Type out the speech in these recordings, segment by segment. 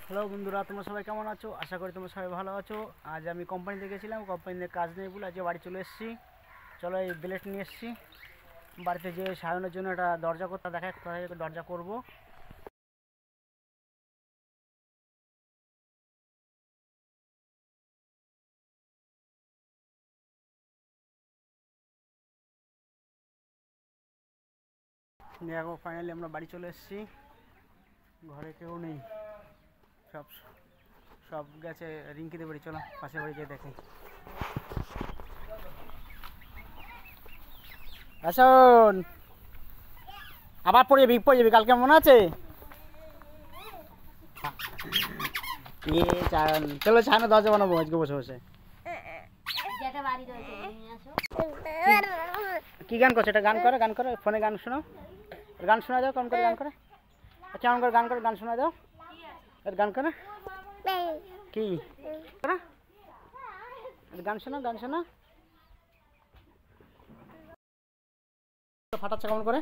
Hello বন্ধুরা, তোমরা সবাই কেমন আছো? আশা করি তোমরা সবাই ভালো আছো। আজ আমি কোম্পানিতে গেছিলাম, কোম্পানিতে কাজ নেই বলে আজকে বাড়ি চলে এসেছি। চলো এই ব্লেড নিয়ে এসেছি, বাড়িতে যে সাজানোর জন্য একটা দরজা করতে দেখা কোথায় দরজা করব। দেখো ফাইনালি আমরা বাড়ি চলে এসেছি, ঘরে কেউ নেই, সব সব গেছে রিঙ্কিদের বাড়ি। চলো পাশের বাড়ি গিয়ে দেখি। আসুন, আবার পড়ে যাবি কালকে মনে আছে? চলো ছানো দরজা বানাবো আজকে বসে বসে। কি গান করছো? এটা গান করে ফোনে গান শোনো, গান শোনা দাও। কেমন করে গান করে গান শোনা দাও। গান করে কি গান শোনা ফাটাচ্ছে কেমন করে?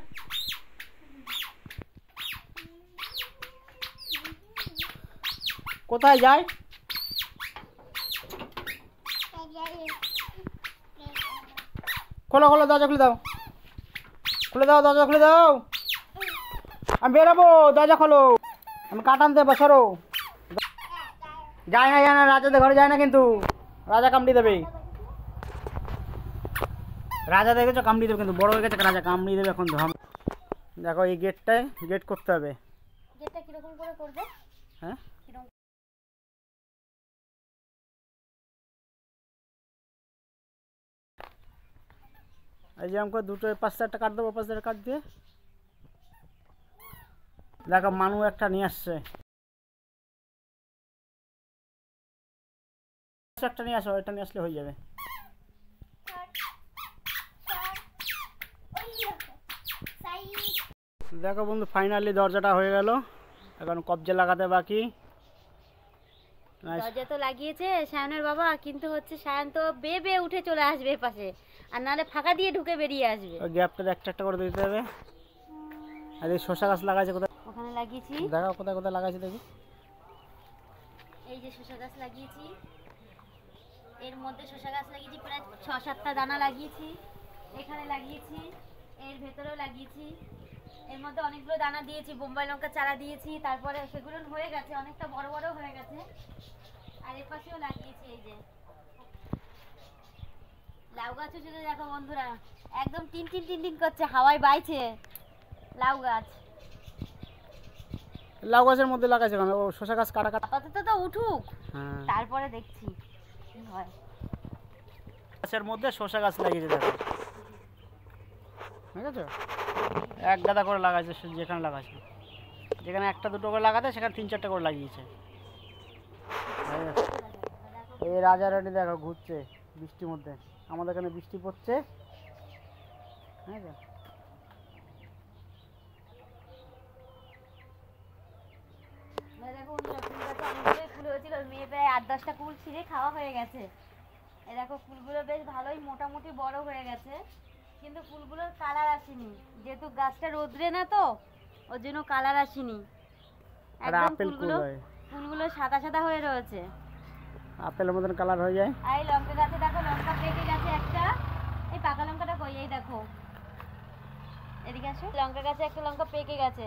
কোথায় যায়? খোলো দরজা খুলে দাও। আমি বেরাবো, দরজা খোলো। আমি কাটান দেবো, সরো। যায় না রাজাদের ঘরে যায় না, কিন্তু রাজা কামড়ি দেবে। রাজা দেখেছো কামড়ি দেবে, কিন্তু বড় হয়ে গেছে, রাজা কামড়ি দেবে এখন। দেখো এই গেট করতে হবে। গেটটা কিরকম করে করবে? হ্যাঁ, এই যে আমাকে দুটো 5,000 টাকা কাট দেবো, 5,000 কাট দিয়ে। দেখো মানু একটা নিয়ে আসছে, একটা নিয়ে আসো, এটা নিয়ে আসলে হয়ে যাবে। দেখো বন্ধু, ফাইনালি দরজাটা হয়ে গেল, এখন কবজা লাগাতে বাকি। দরজা তো লাগিয়েছে সায়নের বাবা, কিন্তু হচ্ছে সায়ন তো বেবে উঠে চলে আসবে পাশে, আর নাহলে ফাঁকা দিয়ে ঢুকে বেরিয়ে আসবে। ওই গ্যাপটা একটা করে দিতে হবে। আর এই শসা গাছ লাগাইছে কোথায়? ওখানে লাগিয়েছি, দেখো কোথায় লাগাইছে দেখি। এই যে শসা গাছ লাগিয়েছি, এর মধ্যে শসা গাছ লাগিয়েছি, প্রায় 6-7টা দানা লাগিয়েছি। এখানে লাগিয়েছি, এর ভেতরেও লাগিয়েছি, এর মধ্যে অনেকগুলো দানা দিয়েছি, বোম্বাই লঙ্কা চারা দিয়েছি, তারপরে সেগুলো হয়ে গেছে, অনেকটা বড় বড় হয়ে গেছে। আর এর পাশেও লাগিয়েছি এই যে লাউ গাছও যদি দেখো বন্ধুরা, একদম টিন করছে, হাওয়ায় বাইছে লাউ গাছের মধ্যে লাগাইছে কেন? ও শসা গাছ কাটা আপাতত তো উঠুক, তারপরে দেখছি কি হয়। গাছের মধ্যে শসা গাছ লাগিয়েছে, দেখো ঠিক আছে। এক গাদা করে লাগাইছে, যেখানে লাগাইছে, যেখানে একটা দুটো করে লাগাতে সেখানে 3-4টা করে লাগিয়েছে। এই রাজারানি দেখো ঘুরছে বৃষ্টির মধ্যে, আমাদের এখানে বৃষ্টি পড়ছে। হ্যাঁ, দেখো ফুল হয়েছিল, মেয়ে প্রায় 8-10টা কুল ছিঁড়ে খাওয়া হয়ে গেছে। এই দেখো ফুলগুলো বেশ ভালোই মোটামুটি বড় হয়ে গেছে, কিন্তু ফুলগুলোর কালার আসেনি, যেহেতু গাছটা রোদ্রে না, তো ওর জন্য কালার আসেনি। একদম ফুলগুলো সাদা সাদা হয়ে রয়েছে, আপেলের মতন কালার হয়ে যায়। আর এই লঙ্কা গাছে দেখো লঙ্কা পেকে গেছে একটা। এই পাকা লঙ্কাটা কই? এই দেখো, এদিকে আসো। লঙ্কা গাছে একটা লঙ্কা পেকে গেছে,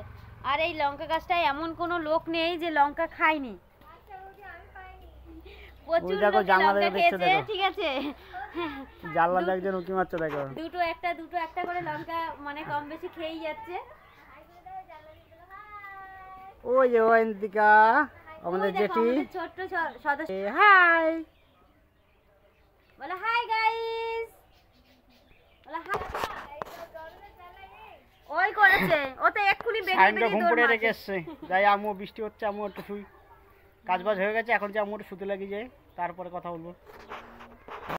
আর এই লঙ্কা গাছটায় এমন কোনো লোক নেই যে লঙ্কা খায়নি। প্রচুর লোক লঙ্কা খেয়েছে, ঠিক আছে। জানলা দিয়ে একজন উঁকি মারছে, দেখো দুটো একটা করে লঙ্কা মানে কম বেশি খেয়েই যাচ্ছে। ওই যে ওইন্দিকা আমাদের জেঠি, ছোট্ট সদস্য। হাই বলো হাই গাইস, বলো হাই। ওই করেছে, ও তো এক্ষুনি বেরিয়ে ঘুম পড়ে রেখে এসছে। যাই, আম্মু বৃষ্টি হচ্ছে, আম্মু একটু শুই, কাজ বাজ হয়ে গেছে, এখন যে আম্মু একটু শুতে লাগিয়ে যায়, তারপরে কথা বলবো।